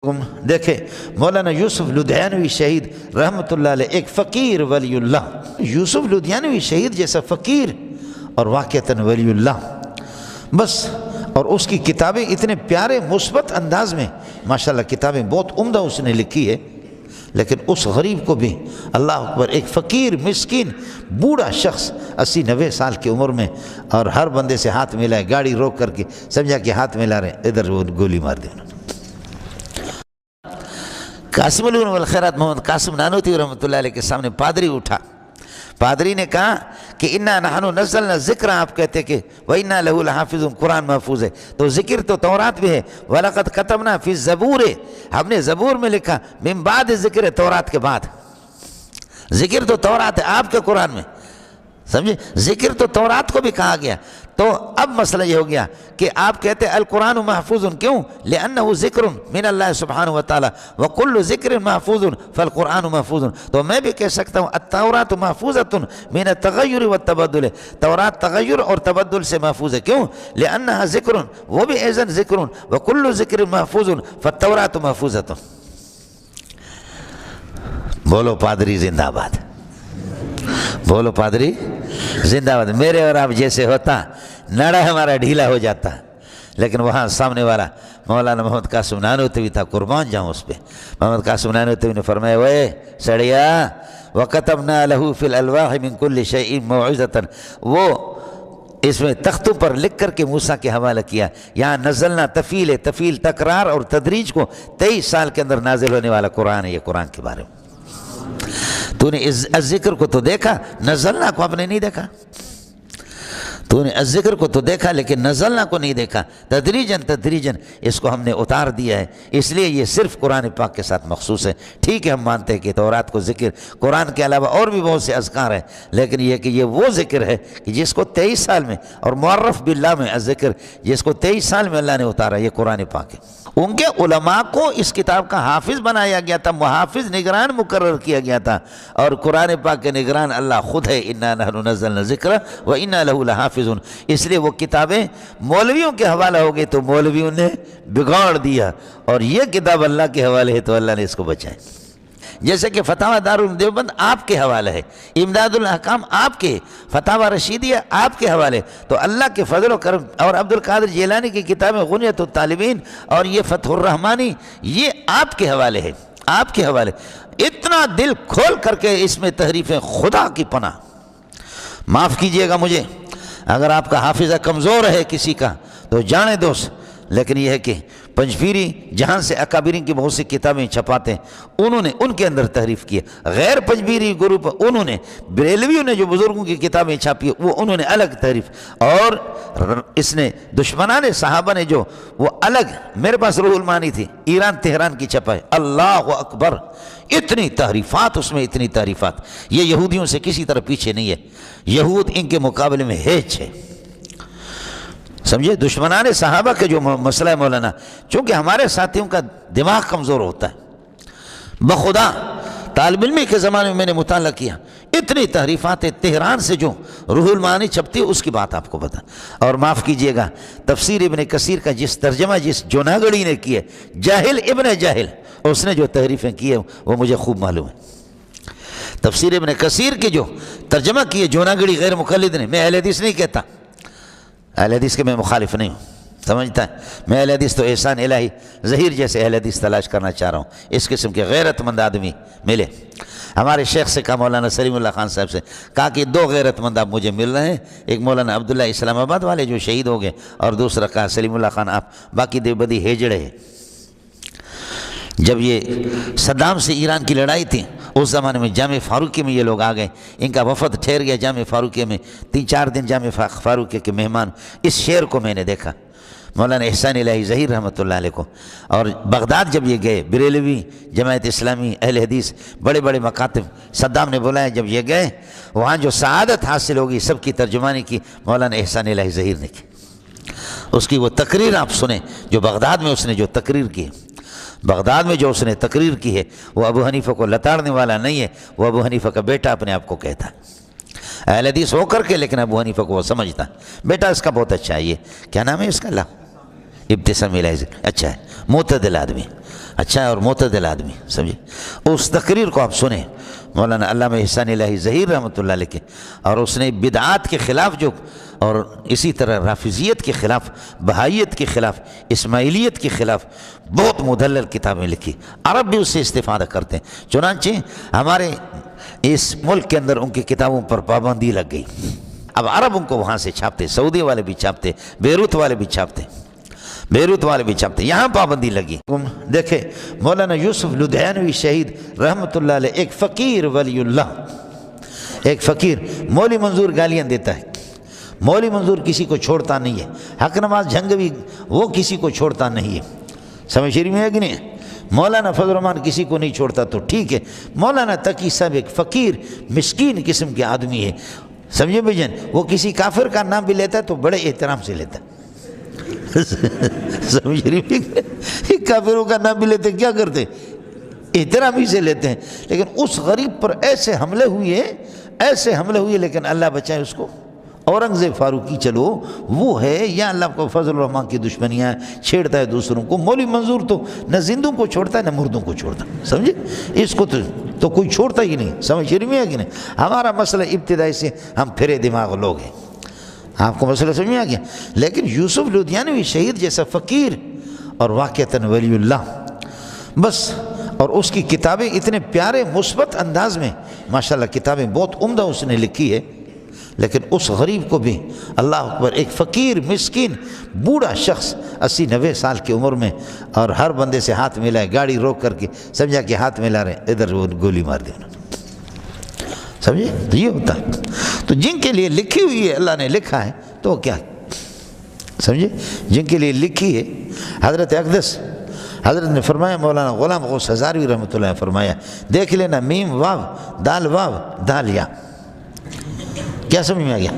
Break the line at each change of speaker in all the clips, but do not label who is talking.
دیکھیں مولانا یوسف لدھیانوی شہید رحمۃ اللہ علیہ ایک فقیر ولی اللہ، یوسف لدھیانوی شہید جیسا فقیر اور واقعتاً ولی اللہ بس، اور اس کی کتابیں اتنے پیارے مثبت انداز میں ماشاءاللہ کتابیں بہت عمدہ اس نے لکھی ہے، لیکن اس غریب کو بھی اللہ اکبر ایک فقیر مسکین بوڑھا شخص 80-90 سال کی عمر میں اور ہر بندے سے ہاتھ ملائے، گاڑی روک کر کے سمجھا کہ ہاتھ ملا رہے، ادھر وہ گولی مار دی انہوں نے۔ قاسم العلوم والخیرات محمد قاسم نانوتوی رحمۃ اللہ علیہ کے سامنے پادری اٹھا، پادری نے کہا کہ انا نحن نزلنا ذکر، آپ کہتے کہ وَإِنَّا لَهُ لَحَافِظٌ، قرآن محفوظ ہے، تو ذکر تو تورات میں ہے، وَلَقَدْ كَتَبْنَا فِي الزَّبُورِ، ہم نے زبور میں لکھا، من بعد ذکر، تورات کے بعد، ذکر تو تورات ہے آپ کے قرآن میں، سمجھے، ذکر تو تورات کو بھی کہا گیا، تو اب مسئلہ یہ ہو گیا کہ آپ کہتے ہیں القرآن محفوظ، کیوں؟ لأنه ذکر من اللہ سبحانہ وتعالی وکل ذکر محفوظ فالقرآن محفوظ، تو میں بھی کہہ سکتا ہوں التوراۃ محفوظۃ من التغیر والتبدل، تورات تغیر اور تبدل سے محفوظ ہے، کیوں؟ لأنها ذکر، وہ بھی ایضاً ذکر، وکل ذکر محفوظ فالتوراۃ محفوظۃ۔ بولو پادری زندہ باد، بولو پادری زندہ باد۔ میرے اور آپ جیسے ہوتا نڑا ہمارا ڈھیلا ہو جاتا، لیکن وہاں سامنے والا مولانا محمد قاسم نانوتوی تھا، قربان جاؤں اس پہ۔ محمد قاسم نانوتوی نے فرمایا وے سڑیا وَكَتَبْنَا لَهُ فِي الْأَلْوَاحِ مِن كُلِّ شَيْءٍ مَوْعِظَةً، وہ اس میں تختوں پر لکھ کر کے موسیٰ کے حوالہ کیا، یہاں نزلنا تفیل ہے، تفیل تکرار اور تدریج کو 23 سال کے اندر نازل ہونے والا قرآن ہے، یہ قرآن کے بارے میں۔ تو نے الذکر کو تو دیکھا، نزلنا کو آپ نے نہیں دیکھا، تو نے الذکر کو تو دیکھا لیکن نزلنا کو نہیں دیکھا، تدریجاً تدریجاً اس کو ہم نے اتار دیا ہے، اس لیے یہ صرف قرآن پاک کے ساتھ مخصوص ہے۔ ٹھیک ہے، ہم مانتے ہیں کہ تورات کو ذکر، قرآن کے علاوہ اور بھی بہت سے اذکار ہیں، لیکن یہ کہ یہ وہ ذکر ہے کہ جس کو 23 سال میں، اور معرف باللہ میں الذکر، جس کو 23 سال میں اللہ نے اتارا، یہ قرآن پاک ہے۔ ان کے علماء کو اس کتاب کا حافظ بنایا گیا تھا، محافظ نگران مقرر کیا گیا تھا، اور قرآن پاک کے نگران اللہ خود ہے، انا نحن نزلنا الذکر وانا لہ لحافظون۔ اس لیے وہ کتابیں مولویوں کے حوالہ ہو گئی تو مولویوں نے بگاڑ دیا، اور یہ کتاب اللہ کے حوالے ہے تو اللہ نے اس کو بچائے۔ جیسے کہ فتاوی دارالعلوم دیوبند آپ کے حوالے ہے، امداد الاحکام آپ کے، فتاوی رشیدیہ آپ کے حوالے، تو اللہ کے فضل و کرم، اور عبد القادر جیلانی کی کتابیں غنیۃ الطالبین اور یہ فتح الرحمانی، یہ آپ کے حوالے ہے، آپ کے حوالے۔ اتنا دل کھول کر کے اس میں تحریفیں، خدا کی پناہ، معاف کیجئے گا مجھے اگر آپ کا حافظہ کمزور ہے کسی کا تو جانے دوست، لیکن یہ ہے کہ پنجپیری جہاں سے اکابرین کی بہت سی کتابیں چھپاتے ہیں، انہوں نے ان کے اندر تحریف کیا، غیر پنجپیری گروپ انہوں نے، بریلویوں نے جو بزرگوں کی کتابیں چھاپی وہ انہوں نے الگ تحریف، اور اس نے دشمنان صحابہ نے جو وہ الگ، میرے پاس روح المعانی تھی، ایران تہران کی چھپائے، اللہ اکبر، اتنی تحریفات اس میں، اتنی تحریفات، یہ یہودیوں سے کسی طرح پیچھے نہیں ہے، یہود ان کے مقابلے میں ہیچ ہے، سمجھے۔ دشمنان صحابہ کے جو مسئلہ ہے مولانا، چونکہ ہمارے ساتھیوں کا دماغ کمزور ہوتا ہے، بخدا طالب علمی کے زمانے میں نے مطالعہ کیا، اتنی تحریفات تہران سے جو روح المعانی چھپتی ہے اس کی بات آپ کو بتا، اور معاف کیجئے گا تفسیر ابن کثیر کا جس ترجمہ جس جوناگڑی نے کیے، جاہل ابن جاہل، اس نے جو تحریفیں کی ہے وہ مجھے خوب معلوم ہے۔ تفسیر ابن کثیر کی جو ترجمہ کیے جوناگڑی غیر مقلد نے، میں اہل حدیث نہیں کہتا، اہل حدیث کے میں مخالف نہیں ہوں، سمجھتا ہے، میں اہل حدیث تو احسان الہی ظہیر جیسے اہل حدیث تلاش کرنا چاہ رہا ہوں، اس قسم کے غیرت مند آدمی ملے۔ ہمارے شیخ سے کہا، مولانا سلیم اللہ خان صاحب سے کہا کہ 2 غیرت مند آپ مجھے مل رہے ہیں، ایک مولانا عبداللہ اسلام آباد والے جو شہید ہو گئے، اور دوسرا کہا سلیم اللہ خان آپ، باقی دیوبندی ہیجڑے ہیں۔ جب یہ صدام سے ایران کی لڑائی تھی اس زمانے میں جامع فاروقیہ میں یہ لوگ آ گئے، ان کا وفد ٹھہر گیا جامع فاروقیہ میں، 3-4 دن جامع فاروقیہ کے مہمان۔ اس شعر کو میں نے دیکھا مولانا احسان الہی ظہیر رحمۃ اللہ علیہ کو، اور بغداد جب یہ گئے، بریلوی جماعت اسلامی اہل حدیث بڑے بڑے مکاتب صدام نے بلایا، جب یہ گئے وہاں جو سعادت حاصل ہوگی سب کی ترجمانی کی مولانا احسان الہی ظہیر نے کی۔ اس کی وہ تقریر آپ سنیں جو بغداد میں اس نے جو تقریر کی، بغداد میں جو اس نے تقریر کی ہے، وہ ابو حنیفہ کو لتاڑنے والا نہیں ہے، وہ ابو حنیفہ کا بیٹا اپنے آپ کو کہتا ہے، اہل حدیث ہو کر کے، لیکن ابو حنیفہ کو وہ سمجھتا ہے بیٹا اس کا بہت اچھا ہے، یہ کیا نام ہے اس کا، اللہ ابتسام الہی، اچھا ہے، معتدل آدمی، اچھا ہے اور معتدل آدمی، سمجھے؟ اس تقریر کو آپ سنیں مولانا علامہ احسان الہی ظہیر رحمۃ اللہ علیہ کے، اور اس نے بدعات کے خلاف جو، اور اسی طرح رافضیت کے خلاف، بہائیت کے خلاف، اسماعیلیت کے خلاف بہت مدلل کتابیں لکھی، عرب بھی اس سے استفادہ کرتے ہیں۔ چنانچہ ہمارے اس ملک کے اندر ان کی کتابوں پر پابندی لگ گئی، اب عرب ان کو وہاں سے چھاپتے، سعودی والے بھی چھاپتے، بیروت والے بھی چھاپتے، بیروت والے بھی چھاپتے، یہاں پابندی لگی۔ دیکھیں مولانا یوسف لدھیانوی شہید رحمۃ اللہ علیہ، ایک فقیر ولی اللہ، ایک فقیر، مولوی منظور گالیاں دیتا ہے، مولوی منظور کسی کو چھوڑتا نہیں ہے، حق نواز جھنگوی وہ کسی کو چھوڑتا نہیں ہے، سمجھ شریف میں ہے کہ نہیں؟ مولانا فضل الرحمان کسی کو نہیں چھوڑتا تو ٹھیک ہے، مولانا تقی صاحب ایک فقیر مسکین قسم کے آدمی ہے، سمجھے بھائی جان؟ وہ کسی کافر کا نام بھی لیتا ہے تو بڑے احترام سے لیتا ہے، سمجھ رہی ہے؟ کافروں کا نام بھی لیتے کیا کرتے؟ احترام ہی سے لیتے ہیں، لیکن اس غریب پر ایسے حملے ہوئے، ایسے حملے ہوئے، لیکن اللہ بچائے اس کو۔ اورنگزیب فاروقی چلو وہ ہے، یا اللہ کو فضل الرحمان کی دشمنیاں چھیڑتا ہے دوسروں کو، مولوی منظور تو نہ زندوں کو چھوڑتا ہے نہ مردوں کو چھوڑتا، سمجھے؟ اس کو تو کوئی چھوڑتا ہی نہیں، سمجھ رہی ہے کہ نہیں؟ ہمارا مسئلہ ابتدائی سے ہم پھرے دماغ لوگ ہیں، آپ کو مسئلہ سمجھ میں آ گیا؟ لیکن یوسف لدھیانوی شہید جیسا فقیر اور واقعتاً ولی اللہ، بس، اور اس کی کتابیں اتنے پیارے مثبت انداز میں، ماشاءاللہ کتابیں بہت عمدہ اس نے لکھی ہے، لیکن اس غریب کو بھی اللہ اکبر، ایک فقیر مسکین بوڑھا شخص 80-90 سال کی عمر میں، اور ہر بندے سے ہاتھ ملائے، گاڑی روک کر کے سمجھا کہ ہاتھ ملا رہے، ادھر وہ گولی مار دی انہوں نے، سمجھے؟ تو یہ ہوتا ہے، تو جن کے لیے لکھی ہوئی ہے، اللہ نے لکھا ہے تو کیا، سمجھے؟ جن کے لیے لکھی ہے، حضرت اقدس حضرت نے فرمایا، مولانا غلام غوث ہزاروی رحمۃ اللہ نے فرمایا، دیکھ لینا میم واو دال واو دال یا، کیا سمجھ میں آ گیا؟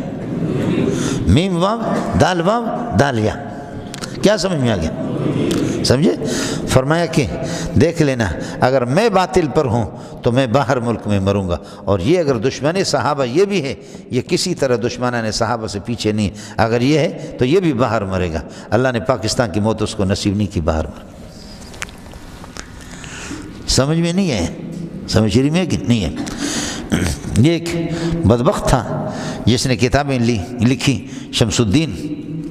میم واو دال واو دال یا، کیا سمجھ میں آ گیا؟ سمجھے؟ فرمایا کہ دیکھ لینا، اگر میں باطل پر ہوں تو میں باہر ملک میں مروں گا، اور یہ اگر دشمن صحابہ یہ بھی ہے، یہ کسی طرح دشمنان صحابہ سے پیچھے نہیں، اگر یہ ہے تو یہ بھی باہر مرے گا۔ اللہ نے پاکستان کی موت اس کو نصیب نہیں کی، باہر مر، سمجھ میں نہیں ہے؟ سمجھ رہی میں کہ نہیں ہے؟ یہ ایک بدبخت تھا جس نے کتابیں لکھی، شمس الدین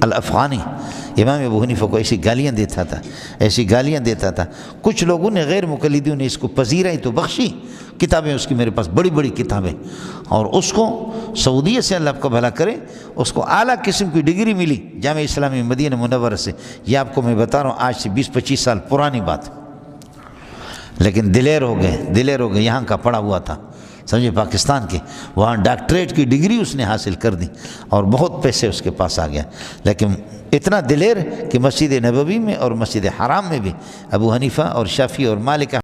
الافغانی، امام ابو حنیفہ کو ایسی گالیاں دیتا تھا، ایسی گالیاں دیتا تھا، کچھ لوگوں نے غیر مقلدیوں نے اس کو پذیرائی تو بخشی، کتابیں اس کی میرے پاس بڑی بڑی کتابیں، اور اس کو سعودیہ سے اللہ کو بھلا کرے، اس کو اعلیٰ قسم کی ڈگری ملی جامعہ اسلامی مدینہ منورہ سے، یہ آپ کو میں بتا رہا ہوں آج سے 20-25 سال پرانی بات، لیکن دلیر ہو گئے، یہاں کا پڑھا ہوا تھا، سمجھے؟ پاکستان کے، وہاں ڈاکٹریٹ کی ڈگری اس نے حاصل کر دی، اور بہت پیسے اس کے پاس آ گیا، لیکن اتنا دلیر کہ مسجد نبوی میں اور مسجد حرام میں بھی ابو حنیفہ اور شافعی اور مالک